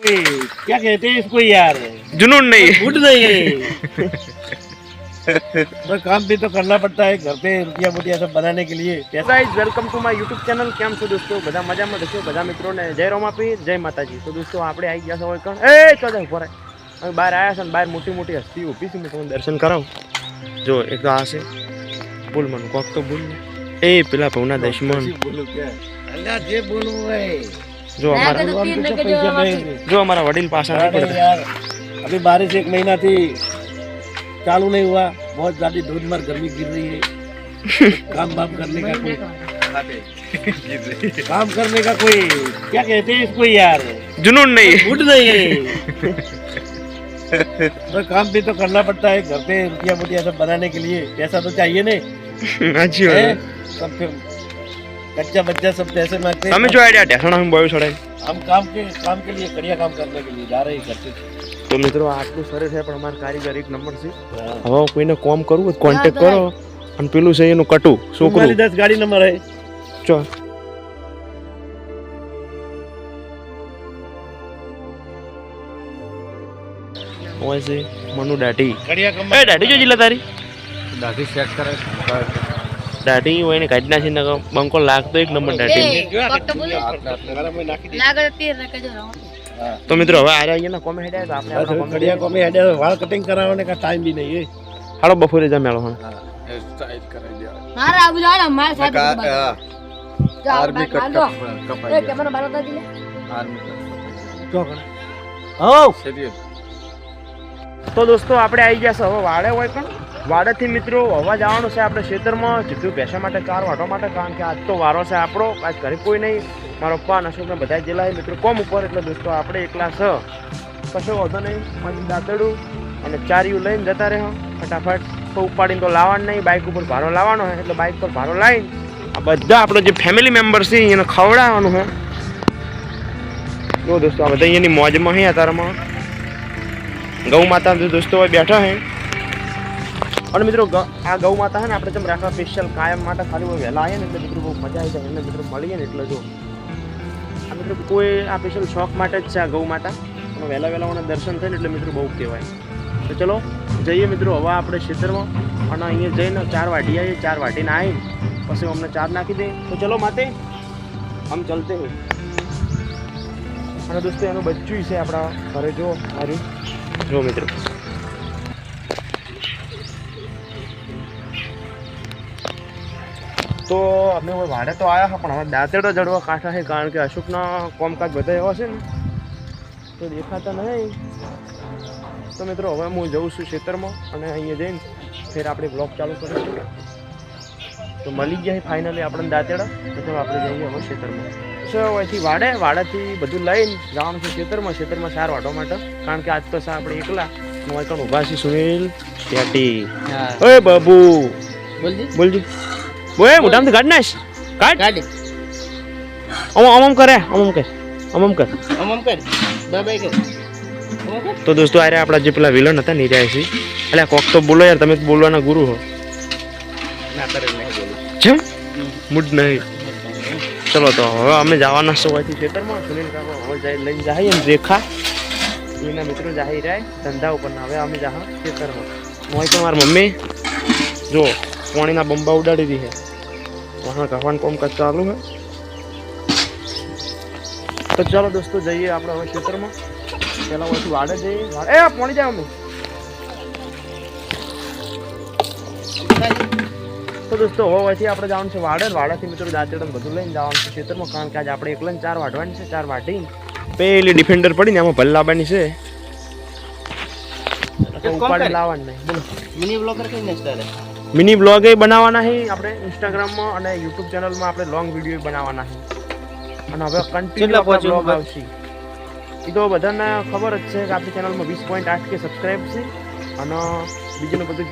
क्या कहते हैं इसको यार, जुनून नहीं है। गुड नहीं है। तो काम भी तो करना पड़ता है घर पे रुपया बुटिया सब बनाने के लिए। Guys welcome to my YouTube channel. કેમ છો દોસ્તો? બધા મજામાં દોસ્તો, બધા મિત્રોને જય રોમાપી, જય માતાજી। તો દોસ્તો આપણે આવી ગયા છે કણ એ ચોદા ઉપર હવે બહાર આવ્યા છે ને બહાર મોટી મોટી હસ્તી ઊભી છે, હું તમને દર્શન કરાવું। જો એક તો આ છે, બોલ મને કોક તો બોલ એ પેલા ભવના દશમન। बोलो क्या अल्लाह जे बोलूं है જો અમારા વડીલ પાછા अरे यार अभी बारिश एक महीना थी चालू नहीं हुआ, बहुत ज्यादा धूधमार गर्मी गिर रही है। काम वाम करने का कोई काम करने का कोई क्या कहते हैं इसको यार, जुनून नहीं है। गुड नहीं है। तो काम भी तो करना पड़ता है घर पे रुपया बुटिया सब बनाने के लिए, पैसा तो चाहिए नहीं। अच्छी बात है। सब फिर कच्चा बच्चा सब पैसे मांगते हैं। તમે જો આઈડિયા ઢેસણા હું બોય છોડાય। हम काम के लिए कड़िया काम करने के लिए जा रहे हैं घर से। તો મિત્રો આટલું સરસ છે પણ અમારા કારીગર એક નંબર છે। હવે કોઈને કોમ કરવું હોય કોન્ટેક્ટ કરો। અને પેલું છે એનું કટુ છોકરું 10 गाड़ी नंबर है। ચો ઓય છે મનુ દાઢી कड़िया कम એ દાઢી જો જીલા તારી दाढ़ी सेट करे દાઢી હોય ને કાઢના છે ને બંકો લાગતો એક નંબર દાઢી। તો મિત્રો હવે આ રહ્યા ને કોમે હેડ્યા તો આપણે આપણા कड़िया को में हेड वाल कटिंग कराने का टाइम भी नहीं है। હાલો બપોરે જા મેળો હા स्टाइल करा दिया मारा अबू जाना मार साथ आर्मी कट ए कैमरा बाला दा दिले आर्मी तो ओ सीरियस। તો દોસ્તો આપણે આવી ગયા છે હવે વાડે હોય પણ વાડેથી મિત્રો હવા જવાનું છે આપણે ખેતરમાં સીધું બેસવા માટે 4 વાટો માટે, કારણ કે આજ તો વારો છે આપણો, આજ ઘરે કોઈ નહીં, મારો પપ્પા અશોકને બધા જેલા મિત્રો કોમ ઉપર, એટલે દોસ્તો આપણે એકલા છે કશો વાંધો નહીં। પછી દાંતડું અને ચારિયું લઈને જતા રહે ફટાફટ, તો ઉપાડીને તો લાવવાનું નહીં, બાઇક ઉપર ભારો લાવવાનો હોય એટલે બાઇક પર ભારો લાવીને આ બધા આપણો જે ફેમિલી મેમ્બર છે એને ખવડાવવાનું હોય। જો દોસ્તો આ બધા અહીંયાની મોજમાં છે અત્યારમાં ગૌ માતા દોસ્તો બેઠા હે। અને મિત્રો આ ગૌ માતા છે ને આપણે જેમ રાખવા સ્પેશિયલ કાયમ માટે ખાલી વહેલા આવીએ ને એટલે મિત્રો બહુ મજા આવી જાય, એટલે મિત્રો મળીએ ને એટલે જો આ મિત્રો કોઈ આ સ્પેશિયલ શોખ માટે જ છે આ ગૌ માતા, અને વહેલા વહેલાઓના દર્શન થાય ને એટલે મિત્રો બહુ કહેવાય। તો ચલો જઈએ મિત્રો હવે આપણે ખેતરમાં, અને અહીંયા જઈને 4 વાટી આવીએ, 4 વાટીને આવીને પછી અમને 4 નાખી દે। તો ચલો માતે આમ ચલતે હોય। અને દોસ્તો એનું બચ્ચું છે આપણા ઘરે, જો સારું જો મિત્રો તો અમે હવે વાડે તો આવ્યા હા, પણ હવે દાંતેડો જડવા કાંઠા છે, કારણ કે અશોકના કોમકાજ બધા એવા છે ને તો દેખાતા નહીં। તો મિત્રો હવે હું જઉં છું ખેતરમાં, અને અહીંયા જઈને ફેર આપણે બ્લોગ ચાલુ કરીશું। તો મળી ગયા ફાઇનલી આપણને દાંતેડા, તો આપણે જઈએ હવે ખેતરમાં। અહીંથી વાડેથી બધું લઈને જવાનું છે ખેતરમાં 4 વાટો માટે, કારણ કે આજ તો છે આપણે એકલા કણ ઉભા છે સુનિલ પેટી। ઓય બાબુ બોલજી બોય મોટામાંથી કાઢ નાખ, કાઢ આમ કરે बाय कर। તો દોસ્તો આરે આપણા જે પેલા વિલન હતા ને રહ્યા છે, એટલે કોક તો બોલો યાર, તમે બોલવાના ગુરુ હો। ना करे नहीं बोलो જેમ મૂડ નહીં। ચલો તો હવે અમે જવાના છો અહીંથી ખેતરમાં, સુનિલ કાકા હવે લઈને જાય ને રેખા એના મિત્રો જાહી રહ્યા ધંધા ઉપર, હવે અમે જા ખેતરમાં। હું તો મારી મમ્મી જો પાણીના બંબા ઉડાડી દી છે, વહાં કહેવાનું કામકાજ ચાલુ છે। તો ચાલો દોસ્તો જઈએ આપણે હવે ખેતરમાં, પેલા પછી વાડે જઈએ। એ પાણી જાય અમે। તો દોસ્તો હવે અહીંથી આપણે જવાનું છે વાડેથી મિત્રો દાંતેડા બધું લઈને જવાનું છે ખેતરમાં, કારણ કે આજે આપણે એકલા 4 વાટવાની છે। 4 વાટી પેલી ડિફેન્ડર પડીને આમાં ભલ્લાબાની છે, ઉપાડી લાવવાની નહીં। બોલો मिनी ब्लॉगर के नेक्स्ट है મિની બ્લોગ એ બનાવવાના છે આપણે ઇન્સ્ટાગ્રામમાં અને યુટ્યુબ ચેનલમાં આપણે લોંગ વિડીયો બનાવવાના છે, અને હવે કન્ટિન્યુ બ્લોગ આવશે। એ તો બધાને ખબર જ છે કે આપણી ચેનલમાં 20.8K સબસ્ક્રાઈબ છે, અને બીજું બધું